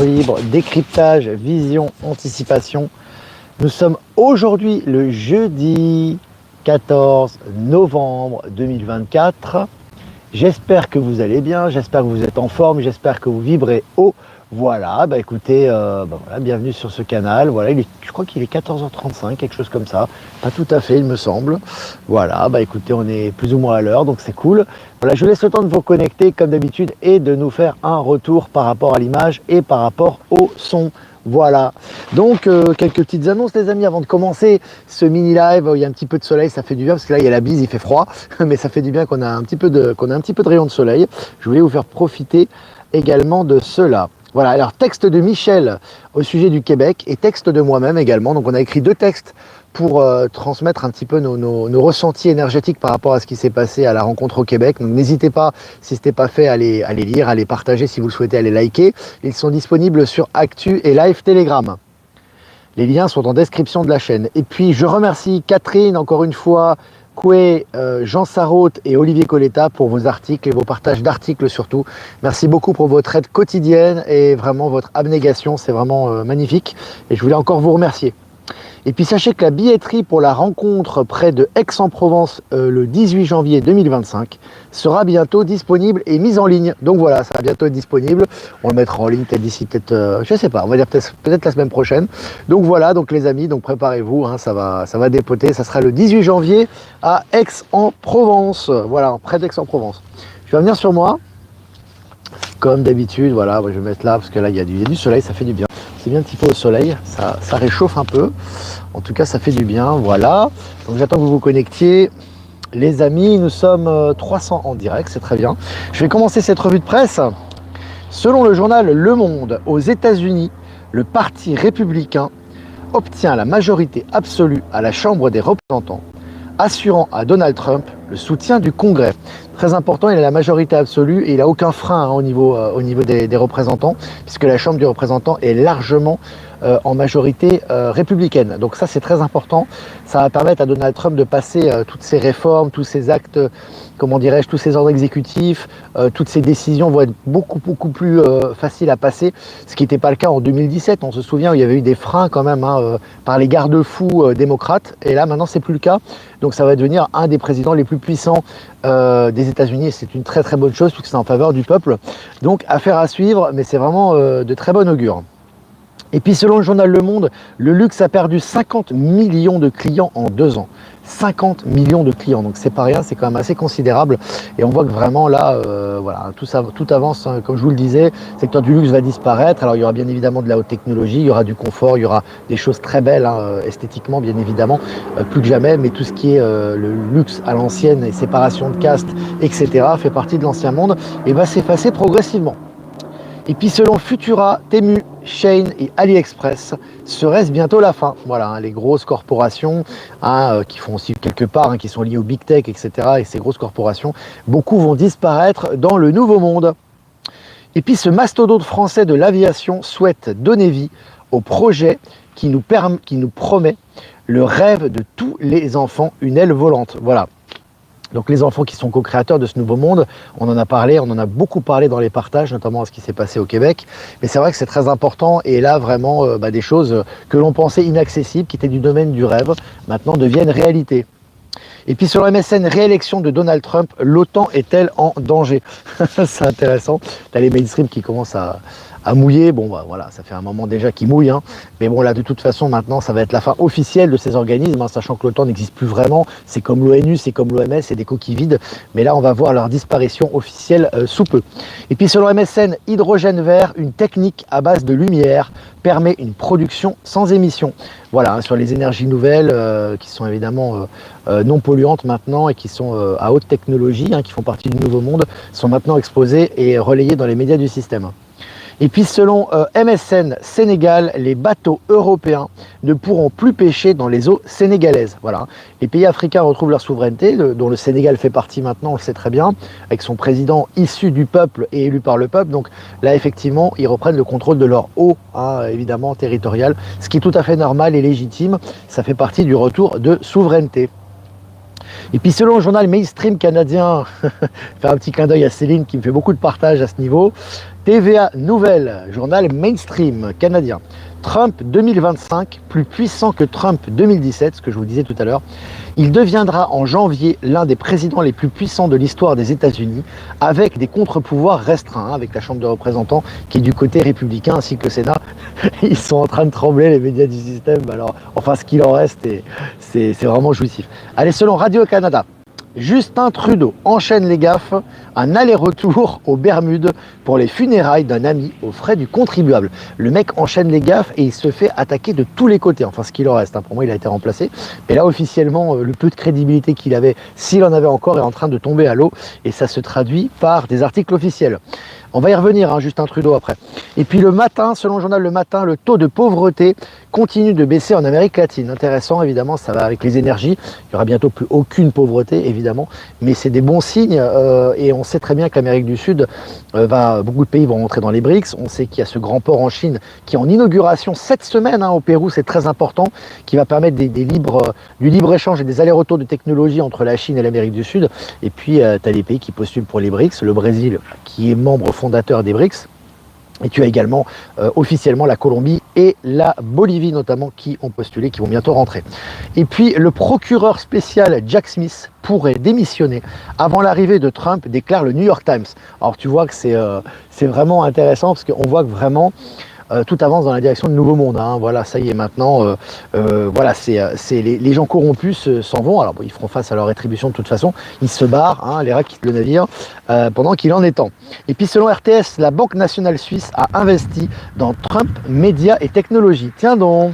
Libre, décryptage, vision, anticipation. Nous sommes aujourd'hui le jeudi 14 novembre 2024. J'espère que vous allez bien, j'espère que vous êtes en forme, j'espère que vous vibrez haut. Voilà, écoutez, voilà, bienvenue sur ce canal. Voilà, je crois qu'il est 14h35, quelque chose comme ça. Pas tout à fait, il me semble. Voilà, écoutez, on est plus ou moins à l'heure, donc c'est cool. Voilà, je vous laisse le temps de vous connecter comme d'habitude et de nous faire un retour par rapport à l'image et par rapport au son. Voilà, donc quelques petites annonces les amis avant de commencer ce mini live. Il y a un petit peu de soleil, ça fait du bien parce que là il y a la bise, il fait froid, mais ça fait du bien qu'on a un petit peu de rayon de soleil. Je voulais vous faire profiter également de cela. Voilà, alors texte de Michel au sujet du Québec et texte de moi-même également. Donc on a écrit deux textes pour transmettre un petit peu nos ressentis énergétiques par rapport à ce qui s'est passé à la rencontre au Québec. Donc n'hésitez pas, si ce n'était pas fait, à les lire, à les partager si vous le souhaitez, à les liker. Ils sont disponibles sur Actu et Live Telegram. Les liens sont en description de la chaîne. Et puis je remercie Catherine encore une fois, Coué, Jean Sarraute et Olivier Coletta pour vos articles et vos partages d'articles surtout. Merci beaucoup pour votre aide quotidienne et vraiment votre abnégation, c'est vraiment magnifique. Et je voulais encore vous remercier. Et puis sachez que la billetterie pour la rencontre près de Aix-en-Provence le 18 janvier 2025 sera bientôt disponible et mise en ligne. Donc voilà, ça va bientôt être disponible. On le mettra en ligne peut-être d'ici, je sais pas, on va dire peut-être la semaine prochaine. Donc voilà, donc les amis, donc préparez-vous, hein, ça va dépoter. Ça sera le 18 janvier à Aix-en-Provence. Voilà, près d'Aix-en-Provence. Je vais venir sur moi. Comme d'habitude, voilà, je vais mettre là parce que là il y a du soleil, ça fait du bien. C'est bien qu'il faut au soleil, ça réchauffe un peu. En tout cas, ça fait du bien, voilà. Donc j'attends que vous vous connectiez. Les amis, nous sommes 300 en direct, c'est très bien. Je vais commencer cette revue de presse. Selon le journal Le Monde, aux États-Unis, le Parti républicain obtient la majorité absolue à la Chambre des représentants, assurant à Donald Trump le soutien du Congrès. Très important, il a la majorité absolue et il n'a aucun frein au niveau des représentants, puisque la Chambre des représentants est largement en majorité républicaine. Donc ça, c'est très important. Ça va permettre à Donald Trump de passer toutes ces réformes, tous ces actes, comment dirais-je, tous ces ordres exécutifs, toutes ces décisions vont être beaucoup plus faciles à passer, ce qui n'était pas le cas en 2017. On se souvient où il y avait eu des freins quand même par les garde-fous démocrates, et là maintenant c'est plus le cas. Donc ça va devenir un des présidents les plus puissants des États-Unis, et c'est une très bonne chose puisque c'est en faveur du peuple. Donc affaire à suivre, mais c'est vraiment de très bon augure. Et puis selon le journal Le Monde, le luxe a perdu 50 millions de clients en 2 ans. 50 millions de clients, donc c'est pas rien, c'est quand même assez considérable. Et on voit que vraiment là, voilà, tout avance, hein, comme je vous le disais, le secteur du luxe va disparaître. Alors il y aura bien évidemment de la haute technologie, il y aura du confort, il y aura des choses très belles, hein, esthétiquement bien évidemment, plus que jamais, mais tout ce qui est le luxe à l'ancienne, et séparation de caste, etc., fait partie de l'ancien monde et va s'effacer progressivement. Et puis selon Futura, Temu, Shein et AliExpress, serait-ce bientôt la fin? Voilà, hein, les grosses corporations qui font aussi quelque part, qui sont liées au big tech, etc. Et ces grosses corporations, beaucoup vont disparaître dans le nouveau monde. Et puis ce mastodonte français de l'aviation souhaite donner vie au projet qui nous promet le rêve de tous les enfants, une aile volante. Voilà. Donc les enfants qui sont co-créateurs de ce nouveau monde, on en a parlé, on en a beaucoup parlé dans les partages, notamment à ce qui s'est passé au Québec. Mais c'est vrai que c'est très important, et là vraiment des choses que l'on pensait inaccessibles, qui étaient du domaine du rêve, maintenant deviennent réalité. Et puis sur MSN, réélection de Donald Trump, l'OTAN est-elle en danger? C'est intéressant, t'as les mainstream qui commencent à mouiller. Bon voilà, ça fait un moment déjà qu'ils mouillent, hein. Mais bon là de toute façon maintenant ça va être la fin officielle de ces organismes, hein, sachant que l'OTAN n'existe plus vraiment, c'est comme l'ONU, c'est comme l'OMS, c'est des coquilles vides, mais là on va voir leur disparition officielle sous peu. Et puis selon MSN, hydrogène vert, une technique à base de lumière, permet une production sans émission. Voilà, hein, sur les énergies nouvelles qui sont évidemment non polluantes maintenant et qui sont à haute technologie, hein, qui font partie du nouveau monde, sont maintenant exposées et relayées dans les médias du système. Et puis selon MSN Sénégal, les bateaux européens ne pourront plus pêcher dans les eaux sénégalaises. Voilà. Les pays africains retrouvent leur souveraineté, dont le Sénégal fait partie maintenant, on le sait très bien, avec son président issu du peuple et élu par le peuple. Donc là, effectivement, ils reprennent le contrôle de leur eau, hein, évidemment, territoriale, ce qui est tout à fait normal et légitime. Ça fait partie du retour de souveraineté. Et puis selon le journal mainstream canadien, faire un petit clin d'œil à Céline qui me fait beaucoup de partage à ce niveau, TVA Nouvelle, journal mainstream canadien. Trump 2025, plus puissant que Trump 2017, ce que je vous disais tout à l'heure. Il deviendra en janvier l'un des présidents les plus puissants de l'histoire des États-Unis, avec des contre-pouvoirs restreints, avec la Chambre des représentants qui est du côté républicain, ainsi que le Sénat. Ils sont en train de trembler, les médias du système. Alors, enfin, ce qu'il en reste, c'est vraiment jouissif. Allez, selon Radio-Canada, Justin Trudeau enchaîne les gaffes, un aller-retour aux Bermudes pour les funérailles d'un ami aux frais du contribuable. Le mec enchaîne les gaffes et il se fait attaquer de tous les côtés, enfin ce qu'il en reste, pour moi il a été remplacé. Mais là officiellement, le peu de crédibilité qu'il avait, s'il en avait encore, est en train de tomber à l'eau et ça se traduit par des articles officiels. On va y revenir, Justin Trudeau après. Et puis le matin, selon le journal Le Matin, le taux de pauvreté continue de baisser en Amérique latine. Intéressant, évidemment, ça va avec les énergies. Il n'y aura bientôt plus aucune pauvreté, évidemment. Mais c'est des bons signes et on sait très bien que l'Amérique du Sud, beaucoup de pays vont rentrer dans les BRICS. On sait qu'il y a ce grand port en Chine qui est en inauguration cette semaine au Pérou, c'est très important, qui va permettre du libre-échange et des allers-retours de technologie entre la Chine et l'Amérique du Sud. Et puis, tu as les pays qui postulent pour les BRICS, le Brésil qui est membre fondateur des BRICS. Et tu as également officiellement la Colombie et la Bolivie notamment qui ont postulé, qui vont bientôt rentrer. Et puis le procureur spécial Jack Smith pourrait démissionner avant l'arrivée de Trump, déclare le New York Times. Alors tu vois que c'est vraiment intéressant parce qu'on voit que vraiment tout avance dans la direction du nouveau monde. Voilà, ça y est maintenant. Voilà, les gens corrompus s'en vont. Alors bon, ils feront face à leur rétribution de toute façon. Ils se barrent, les rats quittent le navire pendant qu'il en est temps. Et puis selon RTS, la Banque nationale suisse a investi dans Trump, médias et technologies. Tiens donc.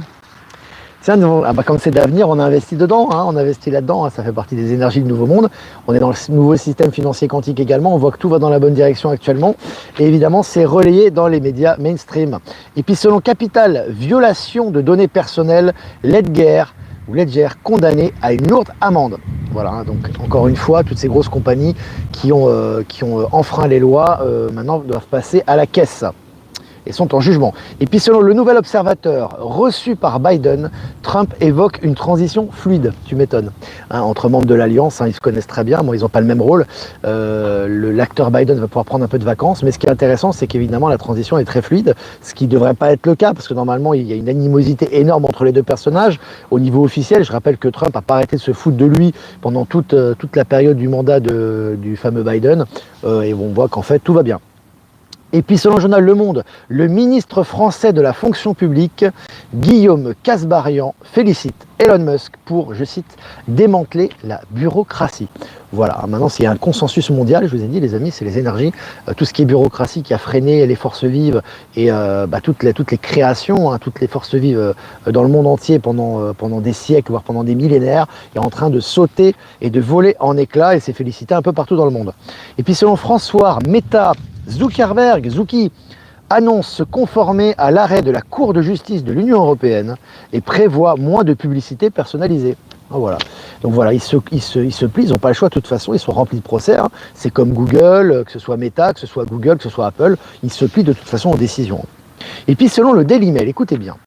Comme c'est d'avenir, on a investi dedans, on a investi là-dedans, ça fait partie des énergies du nouveau monde. On est dans le nouveau système financier quantique également, on voit que tout va dans la bonne direction actuellement. Et évidemment, c'est relayé dans les médias mainstream. Et puis selon Capital, violation de données personnelles, Ledger condamné à une lourde amende. Voilà, donc encore une fois, toutes ces grosses compagnies qui ont enfreint les lois, maintenant doivent passer à la caisse. Et sont en jugement. Et puis selon le Nouvel Observateur reçu par Biden, Trump évoque une transition fluide, tu m'étonnes. Entre membres de l'Alliance, ils se connaissent très bien, ils n'ont pas le même rôle. L'acteur Biden va pouvoir prendre un peu de vacances, mais ce qui est intéressant, c'est qu'évidemment la transition est très fluide, ce qui ne devrait pas être le cas, parce que normalement il y a une animosité énorme entre les deux personnages. Au niveau officiel, je rappelle que Trump n'a pas arrêté de se foutre de lui pendant toute la période du mandat du fameux Biden, et on voit qu'en fait tout va bien. Et puis selon le journal Le Monde, le ministre français de la fonction publique, Guillaume Kasbarian, félicite Elon Musk pour, je cite, démanteler la bureaucratie. Voilà, maintenant s'il y a un consensus mondial, je vous ai dit les amis, c'est les énergies, tout ce qui est bureaucratie qui a freiné les forces vives et toutes les créations, toutes les forces vives dans le monde entier pendant des siècles, voire pendant des millénaires, est en train de sauter et de voler en éclats et c'est félicité un peu partout dans le monde. Et puis selon François, Meta, Zucki, annonce se conformer à l'arrêt de la Cour de justice de l'Union européenne et prévoit moins de publicité personnalisée. Voilà. Donc voilà, ils se plient, ils n'ont pas le choix de toute façon, ils sont remplis de procès. C'est comme Google, que ce soit Meta, que ce soit Google, que ce soit Apple, ils se plient de toute façon aux décisions. Et puis selon le Daily Mail, écoutez bien,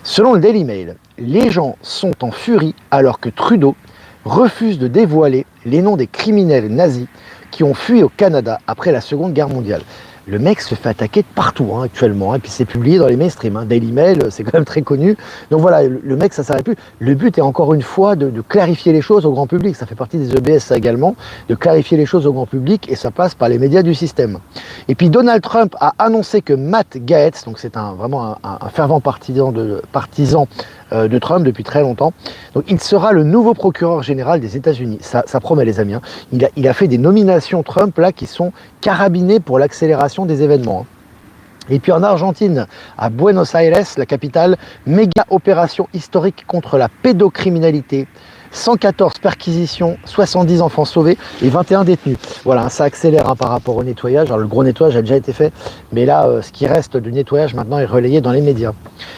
selon le Daily Mail, les gens sont en furie alors que Trudeau refuse de dévoiler les noms des criminels nazis qui ont fui au Canada après la Seconde Guerre mondiale. Le mec se fait attaquer de partout actuellement, et puis c'est publié dans les mainstream. Daily Mail, c'est quand même très connu. Donc voilà, le mec, ça ne s'arrête plus. Le but est encore une fois de clarifier les choses au grand public. Ça fait partie des EBS ça également, de clarifier les choses au grand public, et ça passe par les médias du système. Et puis Donald Trump a annoncé que Matt Gaetz, donc c'est vraiment un fervent partisan de Trump depuis très longtemps. Donc il sera le nouveau procureur général des États-Unis. Ça promet les amis. Il a fait des nominations Trump là qui sont carabinées pour l'accélération des événements. Et puis en Argentine, à Buenos Aires, la capitale, méga opération historique contre la pédocriminalité. 114 perquisitions, 70 enfants sauvés et 21 détenus. Voilà, ça accélère par rapport au nettoyage. Alors le gros nettoyage a déjà été fait, mais là, ce qui reste du nettoyage maintenant est relayé dans les médias.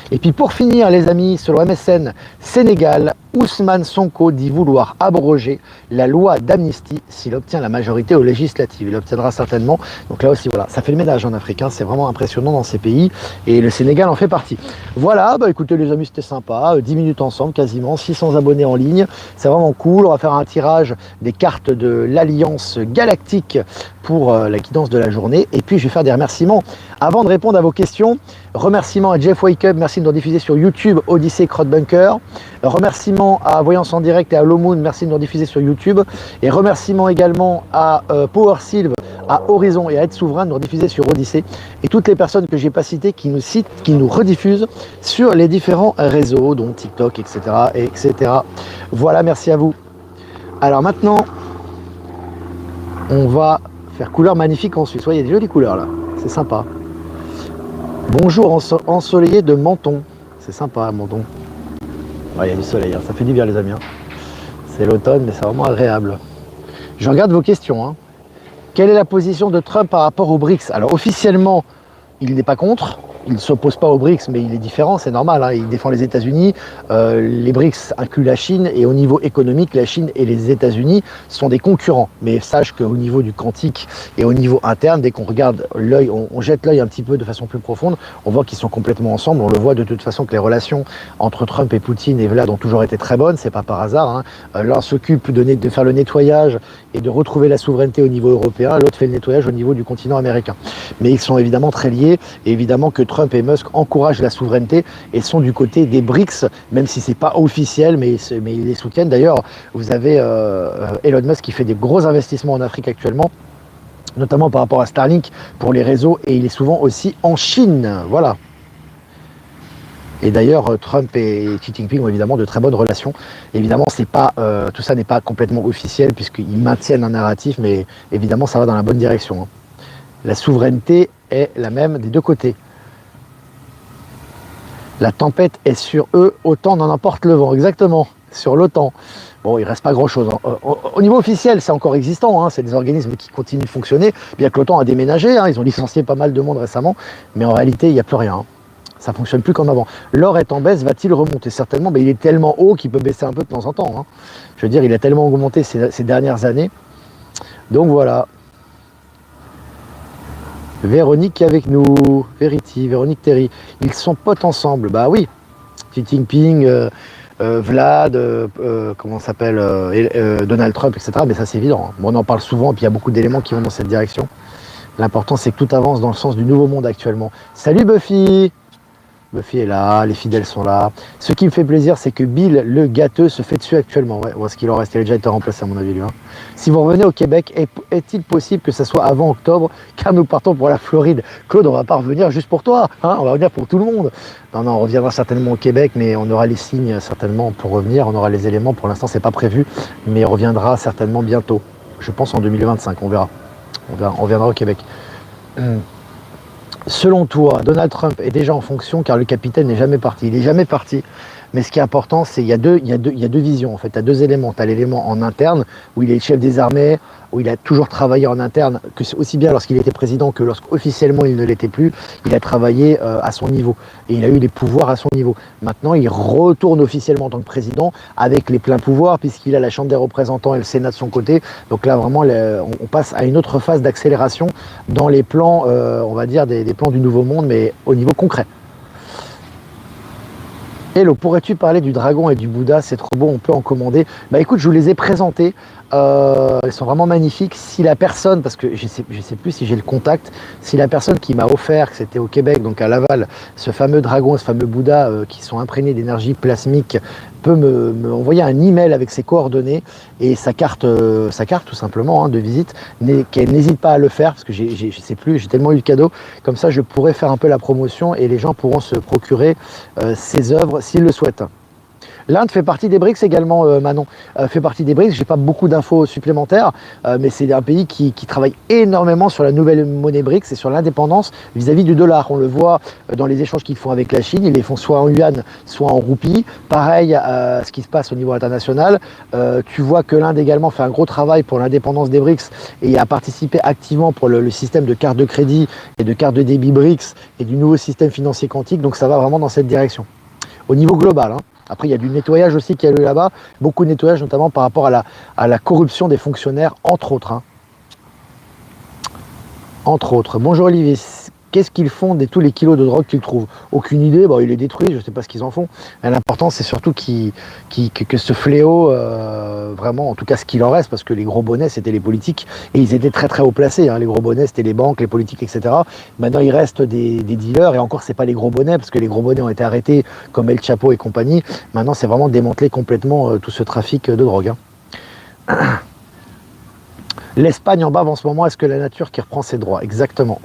Et puis pour finir, les amis, selon MSN, Sénégal, Ousmane Sonko dit vouloir abroger la loi d'amnistie s'il obtient la majorité aux législatives. Il obtiendra certainement. Donc là aussi, voilà, ça fait le ménage en Afrique. C'est vraiment impressionnant dans ces pays. Et le Sénégal en fait partie. Voilà, écoutez les amis, c'était sympa. 10 minutes ensemble, quasiment. 600 abonnés en ligne. C'est vraiment cool. On va faire un tirage des cartes de l'Alliance Galactique pour la guidance de la journée. Et puis, je vais faire des remerciements. Avant de répondre à vos questions, remerciements à Jeff Wake Up, merci de nous diffuser sur YouTube, Odyssey Crowdbunker. Remerciements à Voyance en Direct et à Low Moon, merci de nous diffuser sur YouTube. Et remerciements également à Power Sylve, à Horizon et à Être Souverain de nous rediffuser sur Odyssey. Et toutes les personnes que je n'ai pas citées qui nous citent, qui nous rediffusent sur les différents réseaux, dont TikTok, etc., etc. Voilà, merci à vous. Alors maintenant, on va faire couleur magnifique en Suisse. Ouais, il y a des jolies couleurs là, c'est sympa. Bonjour ensoleillé de Menton. C'est sympa, Menton. Ouais, il y a du soleil, hein. Ça fait du bien les amis. Hein. C'est l'automne, mais c'est vraiment agréable. Je regarde vos questions. Hein. Quelle est la position de Trump par rapport aux BRICS? Alors officiellement, il n'est pas contre. Il ne s'oppose pas aux BRICS, mais il est différent, c'est normal. Hein. Il défend les États-Unis. Les BRICS incluent la Chine. Et au niveau économique, la Chine et les États-Unis sont des concurrents. Mais sache qu'au niveau du quantique et au niveau interne, dès qu'on regarde l'œil, on jette l'œil un petit peu de façon plus profonde, on voit qu'ils sont complètement ensemble. On le voit de toute façon que les relations entre Trump et Poutine et Vlad ont toujours été très bonnes. C'est pas par hasard. Hein. L'un s'occupe de faire le nettoyage et de retrouver la souveraineté au niveau européen. L'autre fait le nettoyage au niveau du continent américain. Mais ils sont évidemment très liés. Et évidemment que Trump et Musk encouragent la souveraineté et sont du côté des BRICS, même si c'est pas officiel, mais ils les soutiennent. D'ailleurs, vous avez Elon Musk qui fait des gros investissements en Afrique actuellement, notamment par rapport à Starlink pour les réseaux, et il est souvent aussi en Chine. Voilà. Et d'ailleurs, Trump et Xi Jinping ont évidemment de très bonnes relations. Évidemment, tout ça n'est pas complètement officiel puisqu'ils maintiennent un narratif, mais évidemment, ça va dans la bonne direction. Hein. La souveraineté est la même des deux côtés. La tempête est sur eux, autant n'en emporte le vent. Exactement, sur l'OTAN. Bon, il ne reste pas grand-chose. Au niveau officiel, c'est encore existant. Hein. C'est des organismes qui continuent de fonctionner, bien que l'OTAN a déménagé. Hein. Ils ont licencié pas mal de monde récemment. Mais en réalité, il n'y a plus rien. Hein. Ça ne fonctionne plus comme avant. L'or est en baisse, va-t-il remonter? Certainement, mais il est tellement haut qu'il peut baisser un peu de temps en temps. Hein. Je veux dire, il a tellement augmenté ces dernières années. Donc voilà. Véronique est avec nous, Verity, Véronique Terry, ils sont potes ensemble, bah oui, Xi Jinping, Vlad, comment s'appelle, Donald Trump, etc. Mais ça c'est évident, hein. Bon, on en parle souvent et puis il y a beaucoup d'éléments qui vont dans cette direction. L'important c'est que tout avance dans le sens du nouveau monde actuellement. Salut Buffy! Buffy est là, les fidèles sont là. Ce qui me fait plaisir, c'est que Bill, le gâteux, se fait dessus actuellement. Ouais, ce qu'il en reste, il a déjà été remplacé à mon avis, lui. Hein. Si vous revenez au Québec, est-il possible que ça soit avant octobre, car nous partons pour la Floride? Claude, on va pas revenir juste pour toi, hein, on va revenir pour tout le monde. Non, on reviendra certainement au Québec, mais on aura les signes certainement pour revenir, on aura les éléments. Pour l'instant, c'est pas prévu, mais on reviendra certainement bientôt. Je pense en 2025, on verra. On reviendra au Québec. Selon toi, Donald Trump est déjà en fonction car le capitaine n'est jamais parti. Il n'est jamais parti. Mais ce qui est important, c'est qu'il y a deux visions. En fait, tu as deux éléments. Tu as l'élément en interne, où il est le chef des armées, où il a toujours travaillé en interne, que aussi bien lorsqu'il était président que lorsqu'officiellement il ne l'était plus. Il a travaillé à son niveau. Et il a eu les pouvoirs à son niveau. Maintenant, il retourne officiellement en tant que président avec les pleins pouvoirs, puisqu'il a la Chambre des représentants et le Sénat de son côté. Donc là, vraiment, on passe à une autre phase d'accélération dans les plans, on va dire, des plans du Nouveau Monde, mais au niveau concret. Hello, pourrais-tu parler du dragon et du Bouddha? C'est trop beau, on peut en commander. Bah écoute, je vous les ai présentés. Ils sont vraiment magnifiques. Si la personne, parce que je sais plus si j'ai le contact, si la personne qui m'a offert, que c'était au Québec, donc à Laval, ce fameux dragon, ce fameux Bouddha qui sont imprégnés d'énergie plasmique, peut me envoyer un email avec ses coordonnées et sa carte tout simplement hein, de visite, qu'elle n'hésite pas à le faire, parce que je sais plus, j'ai tellement eu de cadeaux. Comme ça, je pourrais faire un peu la promotion et les gens pourront se procurer ces œuvres s'ils le souhaitent. L'Inde fait partie des BRICS également, Manon, fait partie des BRICS. J'ai pas beaucoup d'infos supplémentaires, mais c'est un pays qui travaille énormément sur la nouvelle monnaie BRICS et sur l'indépendance vis-à-vis du dollar. On le voit dans les échanges qu'ils font avec la Chine. Ils les font soit en yuan, soit en roupie. Pareil, ce qui se passe au niveau international. Tu vois que l'Inde également fait un gros travail pour l'indépendance des BRICS et a participé activement pour le système de carte de crédit et de carte de débit BRICS et du nouveau système financier quantique. Donc ça va vraiment dans cette direction. Au niveau global, hein. Après, il y a du nettoyage aussi qui a lieu là-bas. Beaucoup de nettoyage, notamment par rapport à la corruption des fonctionnaires, entre autres. Hein. Entre autres. Bonjour Olivier. Qu'est-ce qu'ils font de tous les kilos de drogue qu'ils trouvent? Aucune idée, bon, ils les détruisent, je ne sais pas ce qu'ils en font. L'important, c'est surtout que ce fléau, vraiment, en tout cas ce qu'il en reste, parce que les gros bonnets, c'était les politiques, et ils étaient très très haut placés, hein. Les gros bonnets, c'était les banques, les politiques, etc. Maintenant, il reste des dealers, et encore, c'est pas les gros bonnets, parce que les gros bonnets ont été arrêtés, comme El Chapo et compagnie. Maintenant, c'est vraiment démanteler complètement tout ce trafic de drogue, hein. L'Espagne en bave en ce moment, est-ce que la nature qui reprend ses droits? Exactement.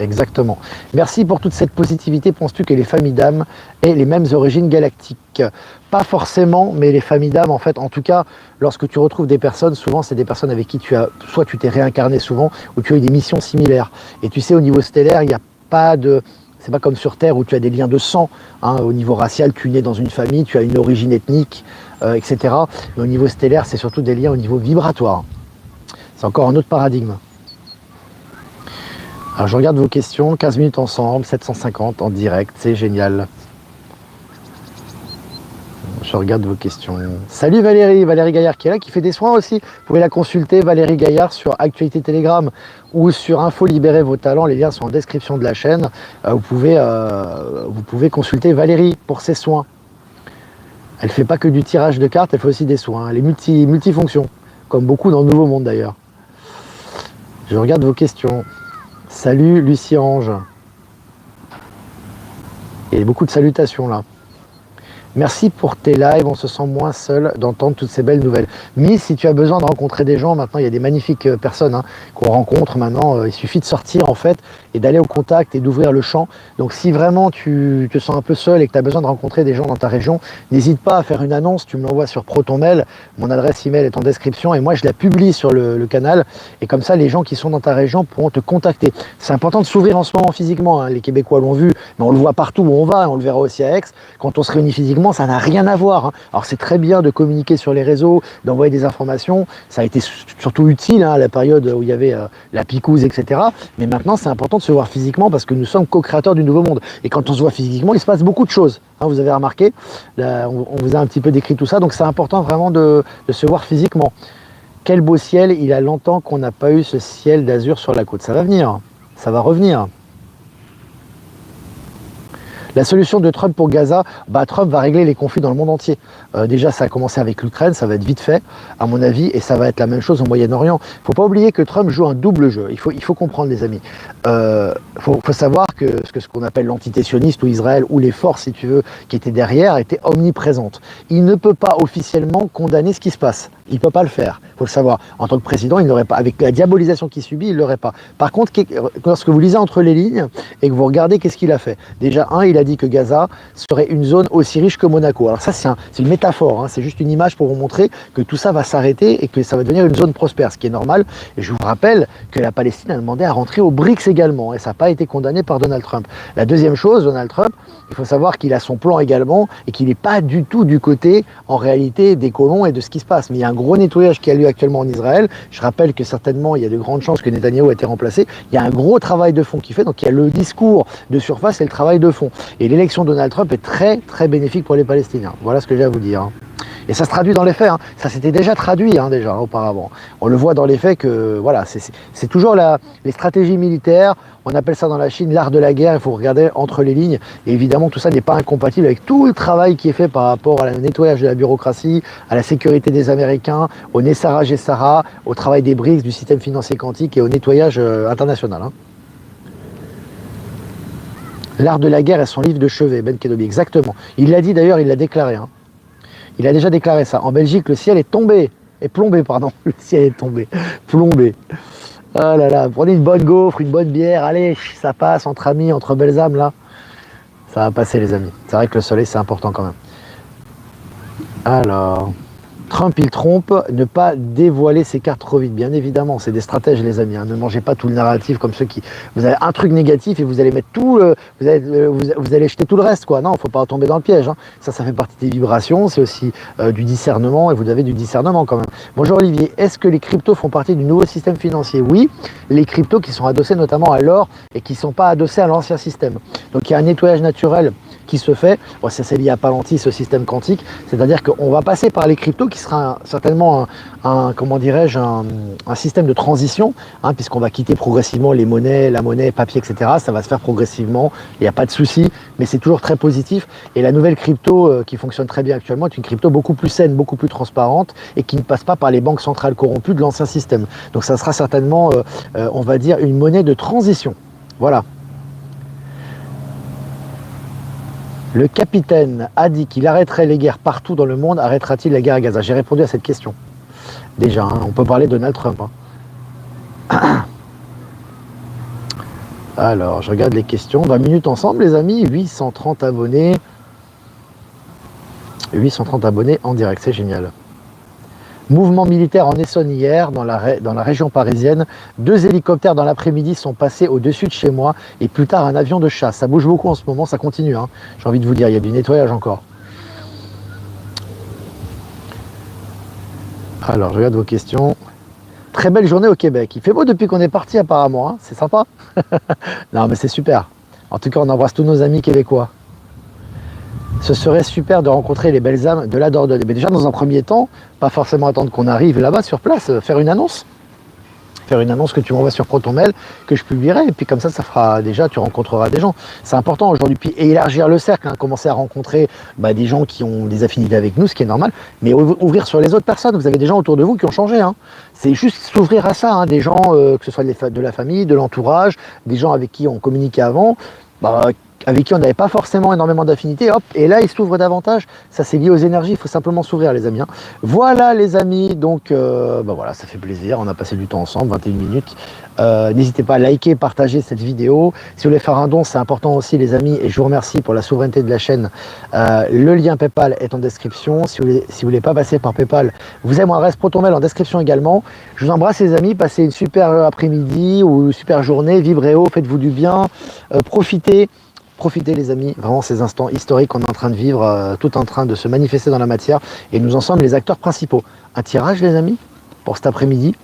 Exactement. Merci pour toute cette positivité. Penses-tu que les familles d'âmes aient les mêmes origines galactiques? Pas forcément, mais les familles d'âmes, en fait, en tout cas, lorsque tu retrouves des personnes, souvent c'est des personnes avec qui soit tu t'es réincarné souvent, ou tu as eu des missions similaires. Et tu sais, au niveau stellaire, il n'y a pas de... C'est pas comme sur Terre où tu as des liens de sang, hein. Au niveau racial, tu nais dans une famille, tu as une origine ethnique, etc. Mais au niveau stellaire, c'est surtout des liens au niveau vibratoire. C'est encore un autre paradigme. Alors je regarde vos questions, 15 minutes ensemble, 750 en direct, c'est génial. Je regarde vos questions. Salut Valérie, Valérie Gaillard qui est là, qui fait des soins aussi. Vous pouvez la consulter, Valérie Gaillard, sur Actualité Telegram ou sur Info Libérer vos talents. Les liens sont en description de la chaîne. Vous pouvez consulter Valérie pour ses soins. Elle ne fait pas que du tirage de cartes, elle fait aussi des soins. Elle est multifonction, comme beaucoup dans le Nouveau Monde d'ailleurs. Je regarde vos questions. Salut Lucie Ange. Il y a beaucoup de salutations là. Merci pour tes lives, on se sent moins seul d'entendre toutes ces belles nouvelles. Miss, si tu as besoin de rencontrer des gens, maintenant il y a des magnifiques personnes qu'on rencontre maintenant, il suffit de sortir en fait et d'aller au contact et d'ouvrir le champ. Donc si vraiment tu te sens un peu seul et que tu as besoin de rencontrer des gens dans ta région, n'hésite pas à faire une annonce, tu me l'envoies sur ProtonMail, mon adresse email est en description et moi je la publie sur le canal et comme ça les gens qui sont dans ta région pourront te contacter. C'est important de s'ouvrir en ce moment physiquement, hein. Les Québécois l'ont vu, mais on le voit partout où on va, on le verra aussi à Aix, quand on se réunit physiquement, ça n'a rien à voir, hein. Alors c'est très bien de communiquer sur les réseaux, d'envoyer des informations, ça a été surtout utile, hein, à la période où il y avait la picouse, etc. Mais maintenant c'est important de se voir physiquement parce que nous sommes co-créateurs du nouveau monde. Et quand on se voit physiquement, il se passe beaucoup de choses, hein, vous avez remarqué, là, on vous a un petit peu décrit tout ça, donc c'est important vraiment de se voir physiquement. Quel beau ciel, il a longtemps qu'on n'a pas eu ce ciel d'azur sur la côte. Ça va venir, ça va revenir. La solution de Trump pour Gaza, Trump va régler les conflits dans le monde entier. Déjà, ça a commencé avec l'Ukraine, ça va être vite fait, à mon avis, et ça va être la même chose au Moyen-Orient. Il ne faut pas oublier que Trump joue un double jeu. Il faut comprendre, les amis. Faut savoir que ce qu'on appelle l'entité sioniste ou Israël, ou les forces, si tu veux, qui étaient derrière, étaient omniprésentes. Il ne peut pas officiellement condamner ce qui se passe. Il ne peut pas le faire, il faut le savoir. En tant que président, il n'aurait pas, avec la diabolisation qu'il subit, il ne l'aurait pas. Par contre, lorsque vous lisez entre les lignes et que vous regardez qu'est-ce qu'il a fait. Déjà, il a dit que Gaza serait une zone aussi riche que Monaco. Alors ça, c'est une métaphore, hein, c'est juste une image pour vous montrer que tout ça va s'arrêter et que ça va devenir une zone prospère, ce qui est normal. Et je vous rappelle que la Palestine a demandé à rentrer aux BRICS également, et ça n'a pas été condamné par Donald Trump. La deuxième chose, Donald Trump, il faut savoir qu'il a son plan également et qu'il n'est pas du tout du côté, en réalité, des colons et de ce qui se passe. Mais il y a un gros nettoyage qui a lieu actuellement en Israël. Je rappelle que certainement, il y a de grandes chances que Netanyahou ait été remplacé. Il y a un gros travail de fond qui fait. Donc, il y a le discours de surface et le travail de fond. Et l'élection de Donald Trump est très, très bénéfique pour les Palestiniens. Voilà ce que j'ai à vous dire, hein. Et ça se traduit dans les faits, hein. Ça s'était déjà traduit, hein, déjà, auparavant. On le voit dans les faits que, voilà, c'est toujours les stratégies militaires. On appelle ça dans la Chine l'art de la guerre. Il faut regarder entre les lignes. Et évidemment, tout ça n'est pas incompatible avec tout le travail qui est fait par rapport au nettoyage de la bureaucratie, à la sécurité des Américains, au Nessara Gessara, au travail des BRICS, du système financier quantique et au nettoyage international, hein. L'art de la guerre est son livre de chevet, Ben Kedobi, exactement. Il l'a dit d'ailleurs, il l'a déclaré, hein. Il a déjà déclaré ça. En Belgique, le ciel est tombé. Est plombé, pardon. Le ciel est tombé. Plombé. Oh là là, prenez une bonne gaufre, une bonne bière. Allez, ça passe entre amis, entre belles âmes, là. Ça va passer, les amis. C'est vrai que le soleil, c'est important quand même. Alors... Trump, il trompe, ne pas dévoiler ses cartes trop vite. Bien évidemment, c'est des stratèges, les amis, hein. Ne mangez pas tout le narratif comme ceux qui... Vous avez un truc négatif et vous allez mettre tout... vous allez jeter tout le reste, quoi. Non, il ne faut pas tomber dans le piège, hein. Ça fait partie des vibrations, c'est aussi du discernement, et vous avez du discernement quand même. Bonjour Olivier, est-ce que les cryptos font partie du nouveau système financier? Oui, les cryptos qui sont adossés notamment à l'or et qui ne sont pas adossés à l'ancien système. Donc il y a un nettoyage naturel qui se fait, bon, ça c'est lié à Palantir, ce système quantique, c'est-à-dire qu'on va passer par les cryptos qui sera certainement comment dirais-je, un système de transition, hein, puisqu'on va quitter progressivement les monnaies, la monnaie, papier, etc. Ça va se faire progressivement, il n'y a pas de souci, mais c'est toujours très positif. Et la nouvelle crypto qui fonctionne très bien actuellement est une crypto beaucoup plus saine, beaucoup plus transparente et qui ne passe pas par les banques centrales corrompues de l'ancien système. Donc ça sera certainement, on va dire, une monnaie de transition. Voilà. Le capitaine a dit qu'il arrêterait les guerres partout dans le monde. Arrêtera-t-il la guerre à Gaza? J'ai répondu à cette question. Déjà, hein, on peut parler de Donald Trump. Hein. Alors, je regarde les questions. 20 minutes ensemble, les amis. 830 abonnés. 830 abonnés en direct, c'est génial. Mouvement militaire en Essonne hier, dans la région parisienne. 2 hélicoptères dans l'après-midi sont passés au-dessus de chez moi. Et plus tard, un avion de chasse. Ça bouge beaucoup en ce moment, ça continue. Hein. J'ai envie de vous dire, il y a du nettoyage encore. Alors, je regarde vos questions. Très belle journée au Québec. Il fait beau depuis qu'on est parti apparemment. Hein. C'est sympa. Non, mais c'est super. En tout cas, on embrasse tous nos amis québécois. Ce serait super de rencontrer les belles âmes de la Dordogne. Mais déjà, dans un premier temps, pas forcément attendre qu'on arrive là-bas sur place, faire une annonce. Faire une annonce que tu m'envoies sur ProtonMail, que je publierai, et puis comme ça fera déjà, tu rencontreras des gens. C'est important aujourd'hui, puis élargir le cercle, hein, commencer à rencontrer des gens qui ont des affinités avec nous, ce qui est normal, mais ouvrir sur les autres personnes. Vous avez des gens autour de vous qui ont changé. Hein. C'est juste s'ouvrir à ça, hein, des gens, que ce soit de la famille, de l'entourage, des gens avec qui on communiquait avant, avec qui on n'avait pas forcément énormément d'affinités, hop, et là, ils s'ouvrent davantage. Ça, c'est lié aux énergies, il faut simplement s'ouvrir, les amis. Hein. Voilà, les amis, donc, voilà, ça fait plaisir. On a passé du temps ensemble, 21 minutes. N'hésitez pas à liker, partager cette vidéo. Si vous voulez faire un don, c'est important aussi, les amis, et je vous remercie pour la souveraineté de la chaîne. Le lien PayPal est en description. Si vous voulez pas passer par PayPal, vous avez mon adresse ProtonMail en description également. Je vous embrasse, les amis. Passez une super après-midi ou une super journée. Vibrez haut, faites-vous du bien. Profitez, les amis, vraiment ces instants historiques qu'on est en train de vivre, tout en train de se manifester dans la matière, et nous en sommes les acteurs principaux. Un tirage, les amis, pour cet après-midi.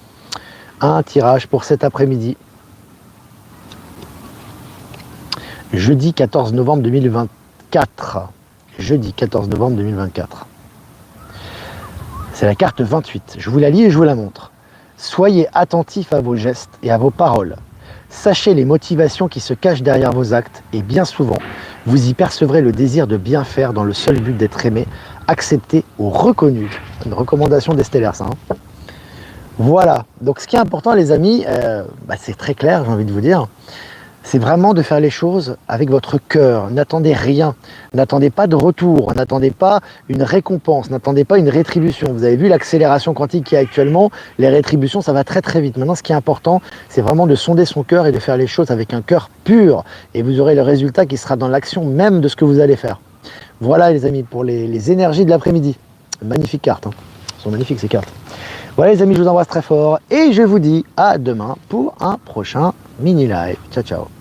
Un tirage pour cet après-midi. Jeudi 14 novembre 2024. Jeudi 14 novembre 2024. C'est la carte 28. Je vous la lis et je vous la montre. Soyez attentifs à vos gestes et à vos paroles. Sachez les motivations qui se cachent derrière vos actes et bien souvent, vous y percevrez le désir de bien faire dans le seul but d'être aimé, accepté ou reconnu. Une recommandation d'Esteller, ça. Hein. Voilà, donc ce qui est important, les amis, c'est très clair, j'ai envie de vous dire, c'est vraiment de faire les choses avec votre cœur. N'attendez rien, n'attendez pas de retour, n'attendez pas une récompense, n'attendez pas une rétribution. Vous avez vu l'accélération quantique qu'il y a actuellement, les rétributions, ça va très très vite. Maintenant, ce qui est important, c'est vraiment de sonder son cœur et de faire les choses avec un cœur pur. Et vous aurez le résultat qui sera dans l'action même de ce que vous allez faire. Voilà, les amis, pour les énergies de l'après-midi. Magnifique carte, hein. Elles sont magnifiques ces cartes. Voilà, les amis, je vous embrasse très fort et je vous dis à demain pour un prochain mini live. Ciao, ciao.